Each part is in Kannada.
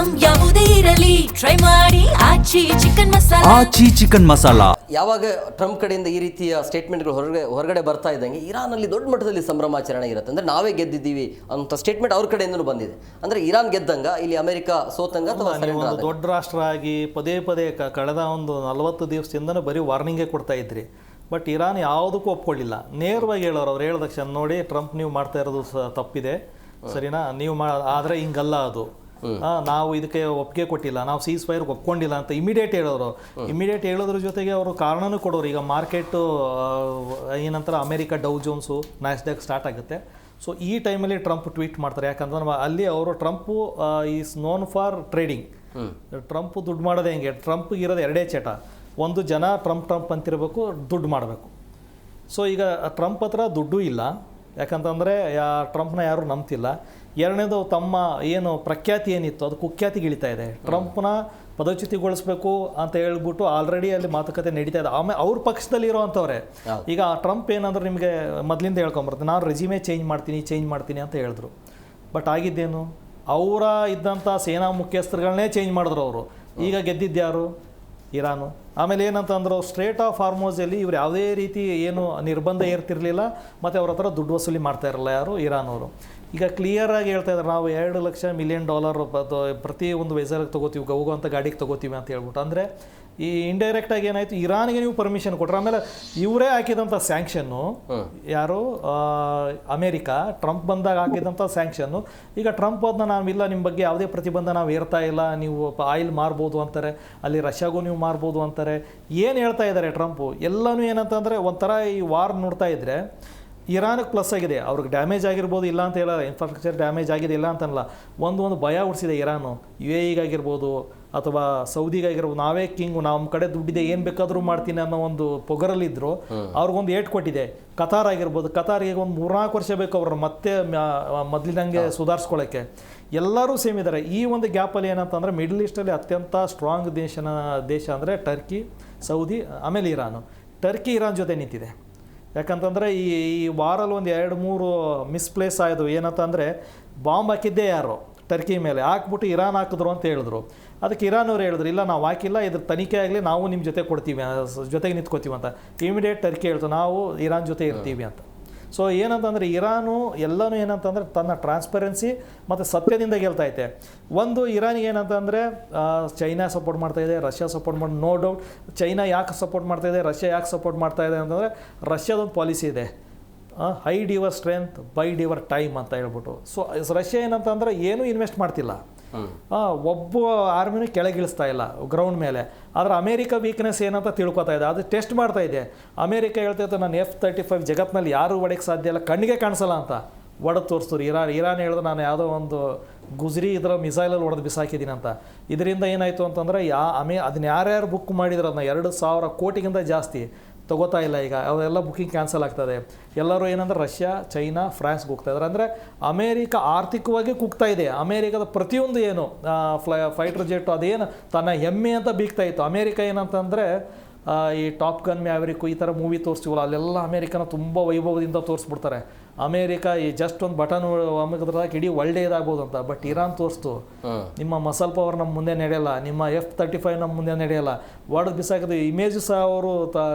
ಐಟಂ ಯಾವುದೇ ಇರಲಿ ಟ್ರೈ ಮಾಡಿ ಆಚಿ ಚಿಕನ್ ಮಸಾಲಾ. ಯಾವಾಗ ಟ್ರಂಪ್ ಕಡೆಯಿಂದ ಈ ರೀತಿಯ ಸ್ಟೇಟ್ಮೆಂಟ್ಗಳು ಹೊರಗಡೆ ಬರ್ತಾ ಇದ್ದಂಗೆ ಇರಾನಲ್ಲಿ ದೊಡ್ಡ ಮಟ್ಟದಲ್ಲಿ ಸಂಭ್ರಮಾಚರಣೆ ಇರುತ್ತೆ. ಅಂದರೆ ನಾವೇ ಗೆದ್ದಿದ್ದೀವಿ ಅಂತ ಸ್ಟೇಟ್ಮೆಂಟ್ ಅವ್ರ ಕಡೆಯಿಂದಲೂ ಬಂದಿದೆ. ಅಂದರೆ ಇರಾನ್ ಗೆದ್ದಂಗ, ಇಲ್ಲಿ ಅಮೆರಿಕ ಸೋತಂಗ ಅಥವಾ ಒಂದು ದೊಡ್ಡ ರಾಷ್ಟ್ರ ಆಗಿ ಪದೇ ಪದೇ ಕಳೆದ ಒಂದು 40 ದಿವಸದಿಂದನೂ ಬರೀ ವಾರ್ನಿಂಗೇ ಕೊಡ್ತಾ ಇದ್ರಿ. ಬಟ್ ಇರಾನ್ ಯಾವುದಕ್ಕೂ ಒಪ್ಕೊಳ್ಳಿಲ್ಲ. ನೇರವಾಗಿ ಹೇಳೋರು, ಅವ್ರು ಹೇಳಿದ ತಕ್ಷಣ ನೋಡಿ ಟ್ರಂಪ್ ನೀವು ಮಾಡ್ತಾ ಇರೋದು ತಪ್ಪಿದೆ, ಸರಿನಾ, ನೀವು ಆದರೆ ಹಿಂಗಲ್ಲ ಅದು, ನಾವು ಇದಕ್ಕೆ ಒಪ್ಪಿಗೆ ಕೊಟ್ಟಿಲ್ಲ, ನಾವು ಸೀಸ್ ಫೈರ್ಗೆ ಒಪ್ಕೊಂಡಿಲ್ಲ ಅಂತ ಇಮಿಡಿಯೇಟ್ ಹೇಳೋರು. ಇಮಿಡಿಯೇಟ್ ಹೇಳೋದ್ರ ಜೊತೆಗೆ ಅವರು ಕಾರಣನೂ ಕೊಡೋರು. ಈಗ ಮಾರ್ಕೆಟು ಏನಂತಾರೆ, ಅಮೆರಿಕ ಡೌ ಜೋನ್ಸು ನ್ಯಾಸ್ಡ್ಯಾಕ್ ಸ್ಟಾರ್ಟ್ ಆಗುತ್ತೆ. ಸೊ ಈ ಟೈಮಲ್ಲಿ ಟ್ರಂಪ್ ಟ್ವೀಟ್ ಮಾಡ್ತಾರೆ. ಯಾಕಂದ್ರೆ ಅಲ್ಲಿ ಅವರು Trump is known for trading. Trump ದುಡ್ಡು ಮಾಡೋದು ಹೆಂಗೆ, ಟ್ರಂಪ್ಗೆ ಇರೋದು ಎರಡೇ ಚಟ. ಒಂದು, ಜನ ಟ್ರಂಪ್ ಅಂತಿರಬೇಕು, ದುಡ್ಡು ಮಾಡಬೇಕು. ಸೊ ಈಗ ಟ್ರಂಪ್ ಹತ್ರ ದುಡ್ಡು ಇಲ್ಲ, ಯಾಕಂತಂದರೆ ಟ್ರಂಪ್ನ ಯಾರೂ ನಂಬ್ತಿಲ್ಲ. ಎರಡನೇದು, ತಮ್ಮ ಏನು ಪ್ರಖ್ಯಾತಿ ಏನಿತ್ತು ಅದು ಕುಖ್ಯಾತಿಗೆ ಇಳಿತಾ ಇದೆ. ಟ್ರಂಪ್ನ ಪದಚ್ಯುತಿಗೊಳಿಸ್ಬೇಕು ಅಂತ ಹೇಳ್ಬಿಟ್ಟು ಆಲ್ರೆಡಿ ಅಲ್ಲಿ ಮಾತುಕತೆ ನಡೀತಾ ಇದೆ. ಆಮೇಲೆ ಅವ್ರ ಪಕ್ಷದಲ್ಲಿ ಇರೋವಂಥವ್ರೆ. ಈಗ ಟ್ರಂಪ್ ಏನಂದ್ರೆ ನಿಮಗೆ ಮೊದಲಿಂದ ಹೇಳ್ಕೊಂಬರ್ತೀನಿ, ನಾನು ರೆಸ್ಯೂಮೆ ಚೇಂಜ್ ಮಾಡ್ತೀನಿ ಅಂತ ಹೇಳಿದ್ರು. ಬಟ್ ಆಗಿದ್ದೇನು, ಅವರ ಇದ್ದಂಥ ಸೇನಾ ಮುಖ್ಯಸ್ಥರುಗಳನ್ನೇ ಚೇಂಜ್ ಮಾಡಿದ್ರು ಅವರು. ಈಗ ಗೆದ್ದಿದ್ಯಾರು? ಇರಾನು. ಆಮೇಲೆ ಏನಂತಂದ್ರು, ಸ್ಟ್ರೇಟ್ ಆಫ್ ಹಾರ್ಮೋಸಲ್ಲಿ ಇವ್ರು ಯಾವುದೇ ರೀತಿ ಏನು ನಿರ್ಬಂಧ ಏರ್ತಿರಲಿಲ್ಲ, ಮತ್ತು ಅವ್ರ ಹತ್ರ ದುಡ್ಡು ವಸೂಲಿ ಮಾಡ್ತಾ ಇರಲಿಲ್ಲ ಯಾರು, ಇರಾನವರು. ಈಗ ಕ್ಲಿಯರಾಗಿ ಹೇಳ್ತಾ ಇದ್ದಾರೆ, ನಾವು $2 ಮಿಲಿಯನ್ ಪ್ರತಿ ಒಂದು ವೆಸರ್ಗೆ ತೊಗೋತೀವಿ, ಹೋಗುವಂಥ ಗಾಡಿಗೆ ತೊಗೋತೀವಿ ಅಂತ ಹೇಳ್ಬಿಟ್ಟು. ಅಂದರೆ ಈ ಇಂಡೈರೆಕ್ಟಾಗಿ ಏನಾಯಿತು, ಇರಾನ್ಗೆ ನೀವು ಪರ್ಮಿಷನ್ ಕೊಟ್ಟರೆ. ಆಮೇಲೆ ಇವರೇ ಹಾಕಿದಂಥ ಸ್ಯಾಂಕ್ಷನ್ನು, ಯಾರು, ಅಮೇರಿಕಾ ಟ್ರಂಪ್ ಬಂದಾಗ ಹಾಕಿದಂಥ ಸ್ಯಾಂಕ್ಷನ್ನು. ಈಗ ಟ್ರಂಪ್ ಅದನ್ನ ನಾವಿಲ್ಲ, ನಿಮ್ಮ ಬಗ್ಗೆ ಯಾವುದೇ ಪ್ರತಿಬಂಧ ನಾವು ಏರ್ತಾ ಇಲ್ಲ, ನೀವು ಆಯಿಲ್ ಮಾರ್ಬೋದು ಅಂತಾರೆ, ಅಲ್ಲಿ ರಷ್ಯಾಗೂ ನೀವು ಮಾರ್ಬೋದು ಅಂತಾರೆ. ಏನು ಹೇಳ್ತಾ ಇದ್ದಾರೆ ಟ್ರಂಪು? ಎಲ್ಲನೂ ಏನಂತಂದರೆ ಒಂಥರ ಈ ವಾರ್ ನೋಡ್ತಾ ಇದ್ದರೆ ಇರಾನ್ಗೆ ಪ್ಲಸ್ ಆಗಿದೆ, ಅವ್ರಿಗೆ ಡ್ಯಾಮೇಜ್ ಆಗಿರ್ಬೋದು, ಇಲ್ಲ ಅಂತ ಹೇಳೋಲ್ಲ, ಇನ್ಫ್ರಾಸ್ಟ್ರಕ್ಚರ್ ಡ್ಯಾಮೇಜ್ ಆಗಿದೆ ಇಲ್ಲ ಅಂತಲ್ಲ. ಒಂದು ಭಯ ಹುಡ್ಸಿದೆ ಇರಾನು. UAE ಅಥವಾ ಸೌದಿಗಾಗಿರ್ಬೋದು, ನಾವೇ ಕಿಂಗು, ನಮ್ಮ ಕಡೆ ದುಡ್ಡಿದೆ, ಏನು ಬೇಕಾದರೂ ಮಾಡ್ತೀನಿ ಅನ್ನೋ ಒಂದು ಪೊಗರಲ್ಲಿದ್ದರು. ಅವ್ರಿಗೊಂದು ಏಟ್ ಕೊಟ್ಟಿದೆ. ಕತಾರ್ ಆಗಿರ್ಬೋದು, ಕತಾರಿಗೆ ಒಂದು 3-4 ವರ್ಷ ಬೇಕು ಅವ್ರನ್ನ ಮತ್ತೆ ಮೊದಲಿನಂಗೆ ಸುಧಾರಿಸ್ಕೊಳ್ಳೋಕ್ಕೆ. ಎಲ್ಲರೂ ಸೇಮ್ ಇದ್ದಾರೆ. ಈ ಒಂದು ಗ್ಯಾಪಲ್ಲಿ ಏನಂತಂದರೆ, ಮಿಡಲ್ ಈಸ್ಟಲ್ಲಿ ಅತ್ಯಂತ ಸ್ಟ್ರಾಂಗ್ ದೇಶ ಅಂದರೆ ಟರ್ಕಿ, ಸೌದಿ, ಆಮೇಲೆ ಇರಾನು. ಟರ್ಕಿ ಇರಾನ್ ಜೊತೆ ನಿಂತಿದೆ. ಯಾಕಂತಂದರೆ ಈ ವಾರಲ್ಲಿ ಒಂದು 2-3 ಮಿಸ್ಪ್ಲೇಸ್ ಆಯಿತು. ಏನಂತಂದರೆ, ಬಾಂಬ್ ಹಾಕಿದ್ದೇ ಯಾರು, ಟರ್ಕಿ ಮೇಲೆ ಹಾಕ್ಬಿಟ್ಟು ಇರಾನ್ ಹಾಕಿದ್ರು ಅಂತ ಹೇಳಿದ್ರು. ಅದಕ್ಕೆ ಇರಾನವ್ರು ಹೇಳಿದ್ರು, ಇಲ್ಲ ನಾವು ಹಾಕಿಲ್ಲ, ಇದ್ರ ತನಿಖೆ ಆಗಲಿ, ನಾವು ನಿಮ್ಮ ಜೊತೆ ಕೊಡ್ತೀವಿ, ಜೊತೆಗೆ ನಿಂತ್ಕೋತೀವಿ ಅಂತ. ಇಮಿಡಿಯೇಟ್ ಟರ್ಕಿ ಹೇಳ್ತು, ನಾವು ಇರಾನ್ ಜೊತೆ ಇರ್ತೀವಿ ಅಂತ. ಸೊ ಏನಂತಂದರೆ ಇರಾನು ಎಲ್ಲನೂ ಏನಂತಂದರೆ ತನ್ನ ಟ್ರಾನ್ಸ್ಪರೆನ್ಸಿ ಮತ್ತು ಸತ್ಯದಿಂದ ಗೆಲ್ತಾ ಐತೆ. ಒಂದು, ಇರಾನಿಗೆ ಏನಂತಂದರೆ ಚೈನಾ ಸಪೋರ್ಟ್ ಮಾಡ್ತಾಯಿದೆ, ರಷ್ಯಾ ಸಪೋರ್ಟ್ ಮಾಡಿ, ನೋ ಡೌಟ್. ಚೈನಾ ಯಾಕೆ ಸಪೋರ್ಟ್ ಮಾಡ್ತಾಯಿದೆ, ರಷ್ಯಾ ಯಾಕೆ ಸಪೋರ್ಟ್ ಮಾಡ್ತಾಯಿದೆ ಅಂತಂದರೆ, ರಷ್ಯಾದೊಂದು ಪಾಲಿಸಿ ಇದೆ, hide your strength, ಬೈಡ್ your time ಅಂತ ಹೇಳ್ಬಿಟ್ಟು. ಸೊ ರಷ್ಯಾ ಏನಂತಂದರೆ ಏನೂ ಇನ್ವೆಸ್ಟ್ ಮಾಡ್ತಿಲ್ಲ, ಒಬ್ಬ ಆರ್ಮಿನೂ ಕೆಳಗಿಳಿಸ್ತಾ ಇಲ್ಲ ಗ್ರೌಂಡ್ ಮೇಲೆ. ಆದರೆ ಅಮೇರಿಕಾ ವೀಕ್ನೆಸ್ ಏನಂತ ತಿಳ್ಕೊತಾ ಇದೆ, ಅದು ಟೆಸ್ಟ್ ಮಾಡ್ತಾ ಇದೆ. ಅಮೇರಿಕಾ ಹೇಳ್ತೈತೆ, ನಾನು F-35 ಜಗತ್ತಿನಲ್ಲಿ ಯಾರೂ ಹೊಡೆಯೋಕ್ಕೆ ಸಾಧ್ಯ ಇಲ್ಲ, ಕಣ್ಣಿಗೆ ಕಾಣಿಸಲ್ಲ ಅಂತ ಒಡೆದು ತೋರಿಸ್ತಾರೆ. ಇರಾನ್ ಹೇಳಿದ್ರೆ, ನಾನು ಯಾವುದೋ ಒಂದು ಗುಜ್ರಿ ಇದರ ಮಿಸೈಲಲ್ಲಿ ಹೊಡೆದು ಬಿಸಾಕಿದ್ದೀನಿ ಅಂತ. ಇದರಿಂದ ಏನಾಯಿತು ಅಂತಂದರೆ, ಅದನ್ನ ಯಾರ್ಯಾರು ಬುಕ್ ಮಾಡಿದ್ರು ಅದನ್ನ 2,000 ಕೋಟಿಗಿಂತ ಜಾಸ್ತಿ ತೊಗೋತಾ ಇಲ್ಲ. ಈಗ ಅವರೆಲ್ಲ ಬುಕ್ಕಿಂಗ್ ಕ್ಯಾನ್ಸಲ್ ಆಗ್ತದೆ. ಎಲ್ಲರೂ ಏನಂದ್ರೆ ರಷ್ಯಾ, ಚೈನಾ, ಫ್ರಾನ್ಸ್ಗೆ ಹೋಗ್ತಾ ಇದ್ದಾರೆ. ಅಂದರೆ ಅಮೇರಿಕಾ ಆರ್ಥಿಕವಾಗಿ ಕುಗ್ತಾ ಇದೆ. ಅಮೇರಿಕಾದ ಪ್ರತಿಯೊಂದು ಏನು ಫೈಟರ್ ಜೆಟ್ಟು ಅದೇನು ತನ್ನ ಹೆಮ್ಮೆ ಅಂತ ಬೀಗ್ತಾ ಇತ್ತು. ಅಮೇರಿಕಾ ಏನಂತಂದರೆ, ಈ ಟಾಪ್ ಗನ್ ಮ್ಯಾವರಿಕ್ ಈ ಥರ ಮೂವಿ ತೋರಿಸ್ತೀವಲ್ಲ, ಅಲ್ಲೆಲ್ಲ ಅಮೇರಿಕನ ತುಂಬ ವೈಭವದಿಂದ ತೋರಿಸ್ಬಿಡ್ತಾರೆ. ಅಮೇರಿಕಾ ಈ ಜಸ್ಟ್ ಒಂದು ಬಟನ್ ಅಮೇರಿಕದಾಗ ಇಡೀ ಒಳ್ಳೆ ಇದಾಗ್ಬೋದು ಅಂತ. ಬಟ್ ಇರಾನ್ ತೋರಿಸ್ತು, ನಿಮ್ಮ ಮಸಲ್ ಪವರ್ ನಮ್ಮ ಮುಂದೆ ನಡೆಯಲ್ಲ, ನಿಮ್ಮ F-35 ನಮ್ಮ ಮುಂದೆ ನಡೆಯಲ್ಲ, ಒಡೆದು ಬಿಸಾಕಿದ ಇಮೇಜು ಸಹ ಅವರು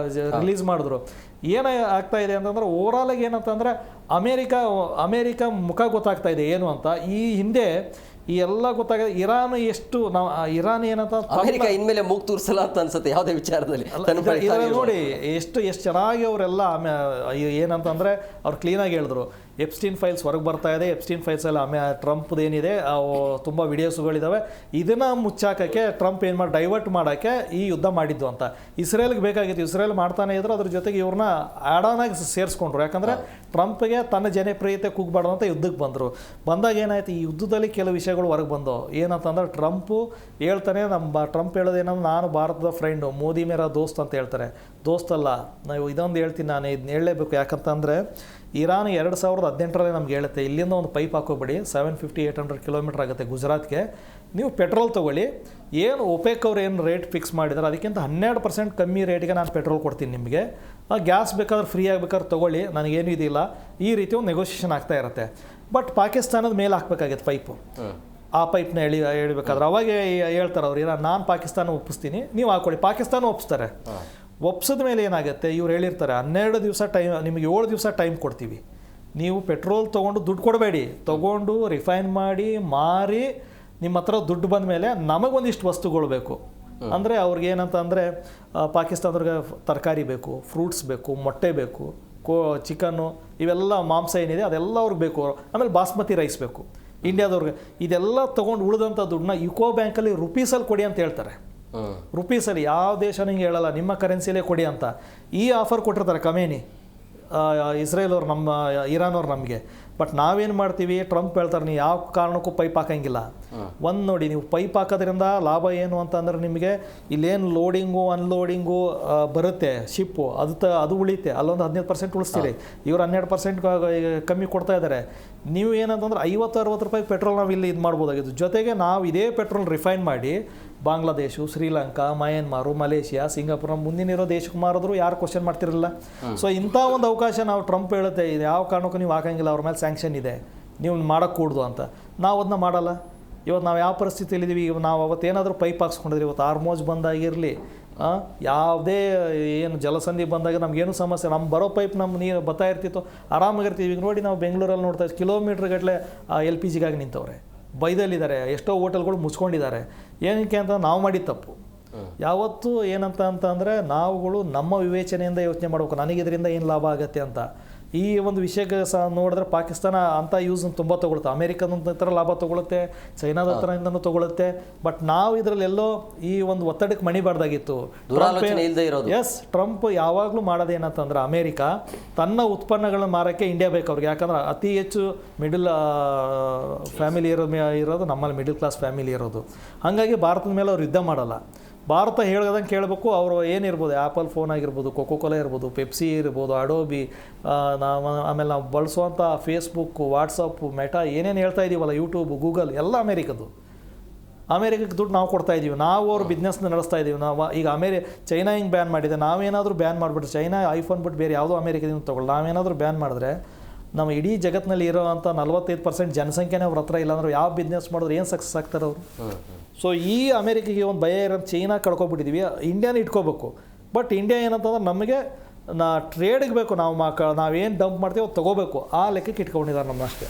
ರಿಲೀಸ್ ಮಾಡಿದ್ರು. ಏನೇ ಆಗ್ತಾ ಇದೆ ಅಂತಂದ್ರೆ, ಓವರಾಲಾಗಿ ಏನಂತಂದರೆ ಅಮೇರಿಕಾ ಮುಖ ಗೊತ್ತಾಗ್ತಾ ಇದೆ ಏನು ಅಂತ. ಈ ಹಿಂದೆ ಈ ಎಲ್ಲ ಗೊತ್ತಾಗಿದೆ. ಇರಾನ್ ಏನಂತ ಅಮೆರಿಕ ಇನ್ಮೇಲೆ ಮೂಗ್ ತೂರ್ಸಲ್ಲ ಅಂತ ಅನ್ಸುತ್ತೆ ಯಾವುದೇ ವಿಚಾರದಲ್ಲಿ. ನೋಡಿ ಎಷ್ಟು ಚೆನ್ನಾಗಿ ಅವರೆಲ್ಲ ಏನಂತಂದರೆ ಅವ್ರು ಕ್ಲೀನಾಗಿ ಹೇಳಿದ್ರು, ಎಪ್ಸ್ಟೀನ್ ಫೈಲ್ಸ್ ಹೊರಗೆ ಬರ್ತಾ ಇದೆ, ಎಪ್ಸ್ಟೀನ್ ಫೈಲ್ಸಲ್ಲಿ ಟ್ರಂಪ್ದು ಏನಿದೆ ತುಂಬ ವಿಡಿಯೋಸ್ಗಳಿದ್ದಾವೆ, ಇದನ್ನು ಮುಚ್ಚಾಕೋಕ್ಕೆ ಟ್ರಂಪ್ ಏನು ಮಾಡಿ ಡೈವರ್ಟ್ ಮಾಡೋಕ್ಕೆ ಈ ಯುದ್ಧ ಮಾಡಿದ್ದು ಅಂತ. ಇಸ್ರೇಲ್ಗೆ ಬೇಕಾಗಿತ್ತು, ಇಸ್ರೇಲ್ ಮಾಡ್ತಾನೆ ಇದ್ರು, ಅದ್ರ ಜೊತೆಗೆ ಇವ್ರನ್ನ ಆ್ಯಡ್ ಆನ್ ಆಗಿ ಸೇರಿಸ್ಕೊಂಡ್ರು. ಯಾಕಂದರೆ ಟ್ರಂಪ್ಗೆ ತನ್ನ ಜನಪ್ರಿಯತೆ ಕುಗ್ಬಾರ್ದು ಅಂತ ಯುದ್ಧಕ್ಕೆ ಬಂದಾಗ ಏನಾಯ್ತು, ಈ ಯುದ್ಧದಲ್ಲಿ ಕೆಲವು ವಿಷಯಗಳು ಹೊರಗೆ ಬಂದವು. ಏನಂತಂದ್ರೆ, ಟ್ರಂಪ್ ಹೇಳ್ತಾನೆ, ಟ್ರಂಪ್ ಹೇಳೋದೇನಂದ್ರೆ, ನಾನು ಭಾರತದ ಫ್ರೆಂಡು, ಮೋದಿ ಮೇರ ದೋಸ್ತ್ ಅಂತ ಹೇಳ್ತಾರೆ. ದೋಸ್ತಲ್ಲ, ನಾವು ಇದೊಂದು ಹೇಳ್ತೀನಿ, ನಾನು ಇದನ್ನ ಹೇಳಲೇಬೇಕು. ಯಾಕಂತಂದರೆ, ಇರಾನ್ 2018ರಲ್ಲಿ ನಮ್ಗೆ ಹೇಳುತ್ತೆ, ಇಲ್ಲಿಂದ ಒಂದು ಪೈಪ್ ಹಾಕೋಬೇಡಿ, 750-800 ಕಿಲೋಮೀಟ್ರ್ ಆಗುತ್ತೆ ಗುಜರಾತ್ಗೆ, ನೀವು ಪೆಟ್ರೋಲ್ ತೊಗೊಳ್ಳಿ, ಏನು ಒಪೆಕ್ ಅವ್ರು ಏನು ರೇಟ್ ಫಿಕ್ಸ್ ಮಾಡಿದ್ದಾರೆ ಅದಕ್ಕಿಂತ 12% ಕಮ್ಮಿ ರೇಟಿಗೆ ನಾನು ಪೆಟ್ರೋಲ್ ಕೊಡ್ತೀನಿ ನಿಮಗೆ, ಗ್ಯಾಸ್ ಬೇಕಾದ್ರೆ ಫ್ರೀ ಆಗಬೇಕಾದ್ರೆ ತೊಗೊಳ್ಳಿ, ನನಗೇನು ಇದಿಲ್ಲ. ಈ ರೀತಿ ಒಂದು ನೆಗೋಷಿಯೇಷನ್ ಆಗ್ತಾ ಇರುತ್ತೆ. ಬಟ್ ಪಾಕಿಸ್ತಾನದ ಮೇಲೆ ಹಾಕಬೇಕಾಗಿತ್ತು ಪೈಪು. ಆ ಪೈಪ್ನ ಎಳಿಬೇಕಾದ್ರೆ ಅವಾಗ ಹೇಳ್ತಾರೆ ಅವ್ರು ಇಲ್ಲ ನಾನು ಪಾಕಿಸ್ತಾನ ಒಪ್ಪಿಸ್ತೀನಿ ನೀವು ಹಾಕೊಳ್ಳಿ, ಪಾಕಿಸ್ತಾನ ಒಪ್ಪಿಸ್ತಾರೆ. ಒಪ್ಸಿದ ಮೇಲೆ ಏನಾಗುತ್ತೆ, ಇವ್ರು ಹೇಳಿರ್ತಾರೆ 12 ದಿವಸ ಟೈಮ್, ನಿಮಗೆ 7 ದಿವಸ ಟೈಮ್ ಕೊಡ್ತೀವಿ, ನೀವು ಪೆಟ್ರೋಲ್ ತೊಗೊಂಡು ದುಡ್ಡು ಕೊಡಬೇಡಿ, ತೊಗೊಂಡು ರಿಫೈನ್ ಮಾಡಿ ಮಾರಿ ನಿಮ್ಮ ಹತ್ರ ದುಡ್ಡು ಬಂದ ಮೇಲೆ ನಮಗೊಂದಿಷ್ಟು ವಸ್ತುಗಳು ಬೇಕು. ಅಂದರೆ ಅವ್ರಿಗೆ ಏನಂತ ಅಂದರೆ ಪಾಕಿಸ್ತಾನದವ್ರಿಗೆ ತರಕಾರಿ ಬೇಕು, ಫ್ರೂಟ್ಸ್ ಬೇಕು, ಮೊಟ್ಟೆ ಬೇಕು, ಚಿಕನ್ನು, ಇವೆಲ್ಲ ಮಾಂಸ ಏನಿದೆ ಅದೆಲ್ಲ ಅವ್ರಿಗೆ ಬೇಕು. ಆಮೇಲೆ ಬಾಸ್ಮತಿ ರೈಸ್ ಬೇಕು ಇಂಡಿಯಾದವ್ರಿಗೆ. ಇದೆಲ್ಲ ತೊಗೊಂಡು ಉಳಿದಂಥ ದುಡ್ಡನ್ನ ಯುಕೋ ಬ್ಯಾಂಕಲ್ಲಿ ರುಪೀಸಲ್ಲಿ ಕೊಡಿ ಅಂತ ಹೇಳ್ತಾರೆ. ರುಪೀಸಲ್ಲಿ ಯಾವ ದೇಶನೂ ಹಿಂಗೆ ಹೇಳಲ್ಲ, ನಿಮ್ಮ ಕರೆನ್ಸಿಲೇ ಕೊಡಿ ಅಂತ. ಈ ಆಫರ್ ಕೊಟ್ಟಿರ್ತಾರೆ ಖಮೇನಿ, ಇಸ್ರೇಲ್ ಅವ್ರು, ನಮ್ಮ ಇರಾನ್ ಅವ್ರು ನಮಗೆ. ಬಟ್ ನಾವೇನು ಮಾಡ್ತೀವಿ, ಟ್ರಂಪ್ ಹೇಳ್ತಾರೆ ನೀವು ಯಾವ ಕಾರಣಕ್ಕೂ ಪೈಪ್ ಹಾಕಂಗಿಲ್ಲ. ಒಂದು ನೋಡಿ, ನೀವು ಪೈಪ್ ಹಾಕೋದ್ರಿಂದ ಲಾಭ ಏನು ಅಂತಂದ್ರೆ ನಿಮಗೆ ಇಲ್ಲೇನು ಲೋಡಿಂಗು ಅನ್ಲೋಡಿಂಗು ಬರುತ್ತೆ ಶಿಪ್ಪು, ಅದು ಉಳಿತೆ, ಅಲ್ಲೊಂದು 15% ಉಳಿಸ್ತೀರಿ. ಇವರು 12% ಕಮ್ಮಿ ಕೊಡ್ತಾ ಇದ್ದಾರೆ. ನೀವು ಏನಂತಂದ್ರೆ 50-60 ರೂಪಾಯಿ ಪೆಟ್ರೋಲ್ ನಾವು ಇಲ್ಲಿ ಇದು ಮಾಡ್ಬೋದಾಗಿತ್ತು. ಜೊತೆಗೆ ನಾವು ಇದೇ ಪೆಟ್ರೋಲ್ ರಿಫೈನ್ ಮಾಡಿ Bangladesh, Sri Lanka, Myanmar, Malaysia, Singapore ಮುಂದಿನಿರೋ ದೇಶಕ್ಕೆ ಮಾರಿದ್ರು ಯಾರು ಕ್ವಶನ್ ಮಾಡ್ತಿರಲಿಲ್ಲ. ಸೊ ಇಂಥ ಒಂದು ಅವಕಾಶ ನಾವು ಟ್ರಂಪ್ ಹೇಳುತ್ತೆ ಇದು ಯಾವ ಕಾರಣಕ್ಕೂ ನೀವು ಹಾಕಂಗಿಲ್ಲ, ಅವ್ರ ಮೇಲೆ ಸ್ಯಾಂಕ್ಷನ್ ಇದೆ, ನೀವು ಮಾಡೋಕ್ಕೂಡ್ದು ಅಂತ. ನಾವು ಅದನ್ನ ಮಾಡಲ್ಲ. ಇವತ್ತು ನಾವು ಯಾವ ಪರಿಸ್ಥಿತಿಯಲ್ಲಿದ್ದೀವಿ, ಈಗ ನಾವು ಅವತ್ತೇನಾದರೂ ಪೈಪ್ ಹಾಕ್ಸ್ಕೊಂಡಿದ್ರಿ, ಇವತ್ತು ಆರ್ಮೋಜ್ ಬಂದಾಗಿರಲಿ, ಯಾವುದೇ ಏನು ಜಲಸಂಧಿ ಬಂದಾಗ ನಮಗೇನು ಸಮಸ್ಯೆ, ನಮ್ಮ ಬರೋ ಪೈಪ್ ನಮ್ಮ ನೀರು ಬರ್ತಾ ಇರ್ತಿತ್ತು, ಆರಾಮಾಗಿರ್ತೀವಿ. ಈಗ ನೋಡಿ, ನಾವು ಬೆಂಗಳೂರಲ್ಲಿ ನೋಡ್ತಾ ಇದ್ದೀವಿ, ಕಿಲೋಮೀಟ್ರ್ ಗಟ್ಟಲೆ LPG ಗಾಗಿ ನಿಂತವ್ರೆ, ಬೈದಲ್ಲಿದ್ದಾರೆ, ಎಷ್ಟೋ ಹೋಟೆಲ್ಗಳು ಮುಚ್ಕೊಂಡಿದ್ದಾರೆ. ಏನಕ್ಕೆ ಅಂತ ನಾವು ಮಾಡಿದ ತಪ್ಪು. ಯಾವತ್ತೂ ಏನಂತ ಅಂತಂದರೆ ನಾವುಗಳು ನಮ್ಮ ವಿವೇಚನೆಯಿಂದ ಯೋಚನೆ ಮಾಡಬೇಕು, ನನಗೆ ಇದರಿಂದ ಏನು ಲಾಭ ಆಗುತ್ತೆ ಅಂತ. ಈ ಒಂದು ವಿಷಯಕ್ಕೆ ಸಹ ನೋಡಿದ್ರೆ ಪಾಕಿಸ್ತಾನ ಅಂಥ ಯೂಸ್ ತುಂಬ ತೊಗೊಳುತ್ತೆ, ಅಮೇರಿಕದ ಹತ್ರ ಲಾಭ ತೊಗೊಳುತ್ತೆ, ಚೈನಾದ ಹತ್ರದಿಂದನೂ ತೊಗೊಳುತ್ತೆ. ಬಟ್ ನಾವು ಇದರಲ್ಲೆಲ್ಲೋ ಈ ಒಂದು ಒತ್ತಡಕ್ಕೆ ಮಣಿಬಾರ್ದಾಗಿತ್ತು. ಎಸ್, ಟ್ರಂಪ್ ಯಾವಾಗಲೂ ಮಾಡೋದೇನಂತಂದ್ರೆ ಅಮೇರಿಕ ತನ್ನ ಉತ್ಪನ್ನಗಳನ್ನ ಮಾರೋಕ್ಕೆ ಇಂಡಿಯಾ ಬೇಕು ಅವ್ರಿಗೆ. ಯಾಕಂದ್ರೆ ಅತಿ ಹೆಚ್ಚು ಮಿಡಲ್ ಫ್ಯಾಮಿಲಿ ಇರೋದು ನಮ್ಮಲ್ಲಿ ಮಿಡಲ್ ಕ್ಲಾಸ್ ಫ್ಯಾಮಿಲಿ ಇರೋದು. ಹಾಗಾಗಿ ಭಾರತದ ಮೇಲೆ ಅವ್ರು ಯುದ್ಧ ಮಾಡಲ್ಲ. ಭಾರತ ಹೇಳ್ದಂಗೆ ಕೇಳಬೇಕು. ಅವರು ಏನಿರ್ಬೋದು, ಆ್ಯಪಲ್ ಫೋನ್ ಆಗಿರ್ಬೋದು, ಕೋಕೋಕೋಲಾ ಇರ್ಬೋದು, ಪೆಪ್ಸಿ ಇರ್ಬೋದು, ಅಡೋಬಿ, ಆಮೇಲೆ ನಾವು ಬಳಸುವಂಥ ಫೇಸ್ಬುಕ್ಕು, ವಾಟ್ಸಪ್ಪು, ಮೆಟಾ, ಏನೇನು ಹೇಳ್ತಾ ಇದ್ದೀವಲ್ಲ, ಯೂಟ್ಯೂಬ್, ಗೂಗಲ್ ಎಲ್ಲ ಅಮೇರಿಕದ್ದು. ಅಮೇರಿಕಕ್ಕೆ ದುಡ್ಡು ನಾವು ಕೊಡ್ತಾ ಇದ್ದೀವಿ, ನಾವು ಅವ್ರ ಬಿಸ್ನೆಸ್ನ ನಡೆಸ್ತಾ ಇದ್ದೀವಿ. ನಾವು ಈಗ ಚೈನಾ ಹಿಂಗೆ ಬ್ಯಾನ್ ಮಾಡಿದೆ, ನಾವೇನಾದರೂ ಬ್ಯಾನ್ ಮಾಡಿಬಿಟ್ರೆ, ಚೈನಾ ಐಫೋನ್ ಬಿಟ್ಟು ಬೇರೆ ಯಾವುದೋ ಅಮೇರಿಕದಿಂದ ತೊಗೊಳ್ಳಿ, ನಾವೇನಾದರೂ ಬ್ಯಾನ್ ಮಾಡಿದ್ರೆ ನಮ್ಮ ಇಡೀ ಜಗತ್ತಿನಲ್ಲಿ ಇರೋವಂಥ 45% ಜನಸಂಖ್ಯೆನೇ ಅವ್ರ ಹತ್ರ ಇಲ್ಲ ಅಂದ್ರೆ ಯಾವ ಬಿಸ್ನೆಸ್ ಮಾಡಿದ್ರೆ ಏನು ಸಕ್ಸಸ್ ಆಗ್ತಾರೆ ಅವರು. ಸೊ ಈ ಅಮೇರಿಕೆಗೆ ಒಂದು ಭಯ ಇರೋ, ಚೈನಾ ಕಳ್ಕೊಬಿಟ್ಟಿದ್ದೀವಿ, ಇಂಡಿಯಾನ ಇಟ್ಕೋಬೇಕು. ಬಟ್ ಇಂಡಿಯಾ ಏನಂತಂದ್ರೆ ನಮಗೆ ಟ್ರೇಡಿಗೆ ಬೇಕು, ನಾವೇನು ಡಂಪ್ ಮಾಡ್ತೀವಿ ಅದು ತೊಗೋಬೇಕು, ಆ ಲೆಕ್ಕಕ್ಕೆ ಇಟ್ಕೊಂಡಿದ್ದಾರೆ ನಮ್ಮಷ್ಟೇ.